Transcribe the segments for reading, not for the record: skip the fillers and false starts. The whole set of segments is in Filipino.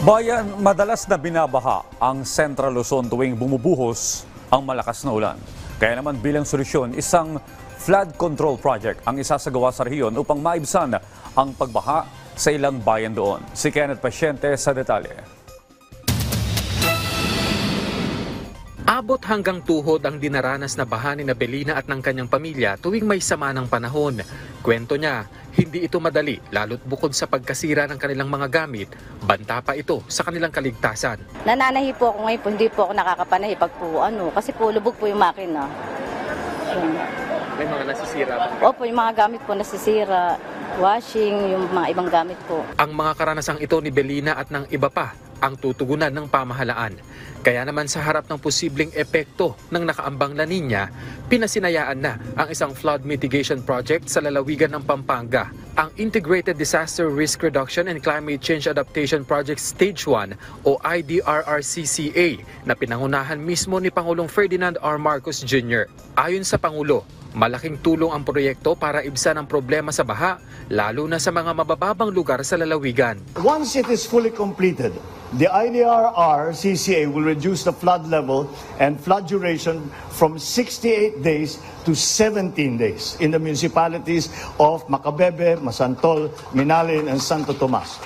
Bayan, madalas na binabaha ang Central Luzon tuwing bumubuhos ang malakas na ulan. Kaya naman bilang solusyon, isang flood control project ang isasagawa sa rehiyon upang maibsan ang pagbaha sa ilang bayan doon. Si Kenneth Pasyente sa detalye. Abot hanggang tuhod ang dinaranas na baha ni Belina at ng kanyang pamilya tuwing may sama ng panahon. Kwento niya, hindi ito madali lalo't bukod sa pagkasira ng kanilang mga gamit, banta pa ito sa kanilang kaligtasan. Nananahi po ako ngayon po, hindi po ako nakakapanahi pag po kasi po lubog po yung makina. May mga nasisira ba? Opo, yung mga gamit po nasisira, washing, yung mga ibang gamit po. Ang mga karanasang ito ni Belina at ng iba pa ang tutugunan ng pamahalaan. Kaya naman sa harap ng posibleng epekto ng nakaambang La Nina, pinasinayaan na ang isang flood mitigation project sa lalawigan ng Pampanga. Ang Integrated Disaster Risk Reduction and Climate Change Adaptation Project Stage 1 o IDRRCCA na pinangunahan mismo ni Pangulong Ferdinand R. Marcos Jr. Ayon sa Pangulo, malaking tulong ang proyekto para ibsan ang problema sa baha, lalo na sa mga mabababang lugar sa lalawigan. Once it is fully completed, the IDRR-CCA will reduce the flood level and flood duration from 68 days to 17 days in the municipalities of Macabebe, Masantol, Minalin, and Santo Tomas.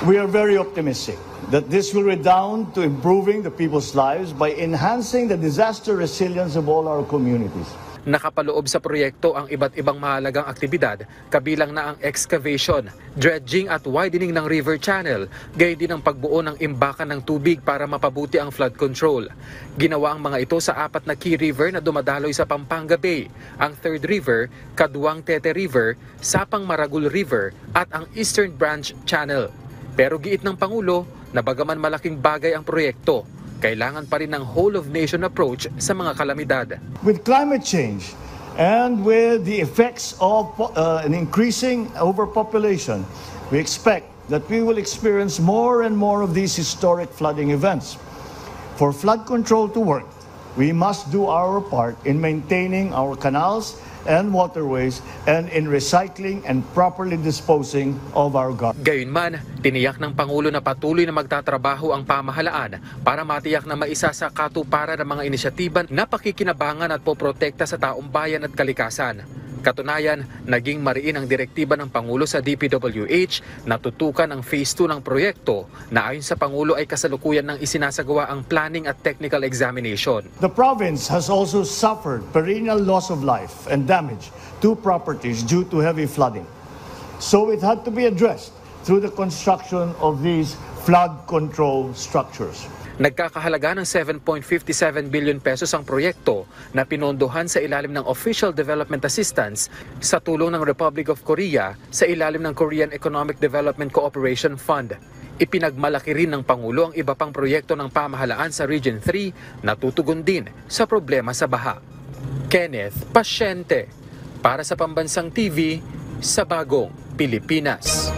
We are very optimistic that this will redound to improving the people's lives by enhancing the disaster resilience of all our communities. Nakapaloob sa proyekto ang iba't ibang mahalagang aktibidad, kabilang na ang excavation, dredging at widening ng river channel, gayon din ang pagbuo ng imbakan ng tubig para mapabuti ang flood control. Ginawa ang mga ito sa 4 na key river na dumadaloy sa Pampanga Bay, ang 3rd River, Kaduang Tete River, Sapang Maragul River at ang Eastern Branch Channel. Pero giit ng Pangulo na bagaman malaking bagay ang proyekto, kailangan pa rin ng whole-of-nation approach sa mga kalamidad. With climate change and with the effects of an increasing overpopulation, we expect that we will experience more and more of these historic flooding events. For flood control to work, we must do our part in maintaining our canals and waterways and in recycling and properly disposing of our garbage. Gayunman, tiniyak ng Pangulo na patuloy na magtatrabaho ang pamahalaan para matiyak na maisa sa katuparan ng mga inisyatiba na pakikinabangan at poprotekta sa taong bayan at kalikasan. Katunayan, naging mariin ang direktiba ng Pangulo sa DPWH na tutukan ang Phase 2 ng proyekto na ayon sa Pangulo ay kasalukuyan ng isinasagawa ang planning at technical examination. The province has also suffered perennial loss of life and damage to properties due to heavy flooding. So it had to be addressed through the construction of these flood control structures. Nagkakahalaga ng 7.57 billion pesos ang proyekto na pinondohan sa ilalim ng Official Development Assistance sa tulong ng Republic of Korea sa ilalim ng Korean Economic Development Cooperation Fund. Ipinagmalaki rin ng Pangulo ang iba pang proyekto ng pamahalaan sa Region 3 na tutugon din sa problema sa baha. Kenneth Pasyente, para sa Pambansang TV, sa Bagong Pilipinas.